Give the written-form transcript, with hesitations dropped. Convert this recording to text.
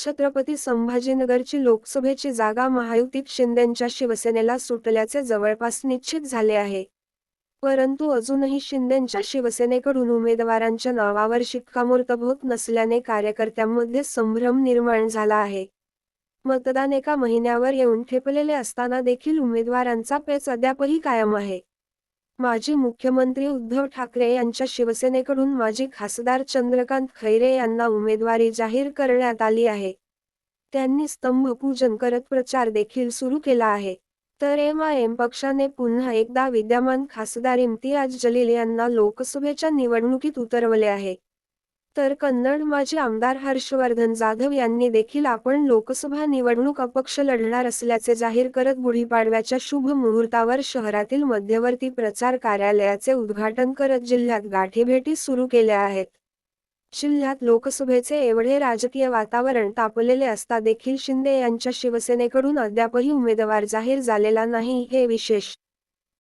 छत्रपती संभाजीनगरची लोकसभेची जागा महायुतीत शिंदेंच्या शिवसेनेला सुटल्याचे जवळपास निश्चित झाले आहे. परंतु अजूनही शिंदेंच्या शिवसेनेकडून उमेदवारांच्या नावावर शिक्कामोर्तब होत नसल्याने कार्यकर्त्यांमध्ये संभ्रम निर्माण झाला आहे. मतदान एका महिन्यावर येऊन ठेपलेले असताना देखील उमेदवारांचा पेच अद्यापही कायम आहे. माजी मुख्यमंत्री उद्धव ठाकरे यांच्या शिवसेनेकडून माजी खासदार चंद्रकांत खैरे यांना उमेदवारी जाहीर करण्यात आली आहे. त्यांनी स्तंभपूजन करत प्रचार देखील सुरू केला आहे. तर एमआयएम पक्षाने पुन्हा एकदा विद्यमान खासदार इम्तियाज जलील यांना लोकसभेच्या निवडणुकीत उतरवले आहे. तर कन्नड माजी आमदार हर्षवर्धन जाधव यांनी देखील आपण लोकसभा निवडणूक अपक्ष लढणार असल्याचे जाहीर करत गुढीपाडव्याच्या शुभ मुहूर्तावर शहरातील मध्यवर्ती प्रचार कार्यालयाचे उद्घाटन करत जिल्ह्यात गाठीभेटी सुरू केल्या आहेत. जिल्ह्यात लोकसभेचे एवढे राजकीय वातावरण तापलेले असता देखील शिंदे यांच्या शिवसेनेकडून अद्यापही उमेदवार जाहीर झालेला नाही हे विशेष.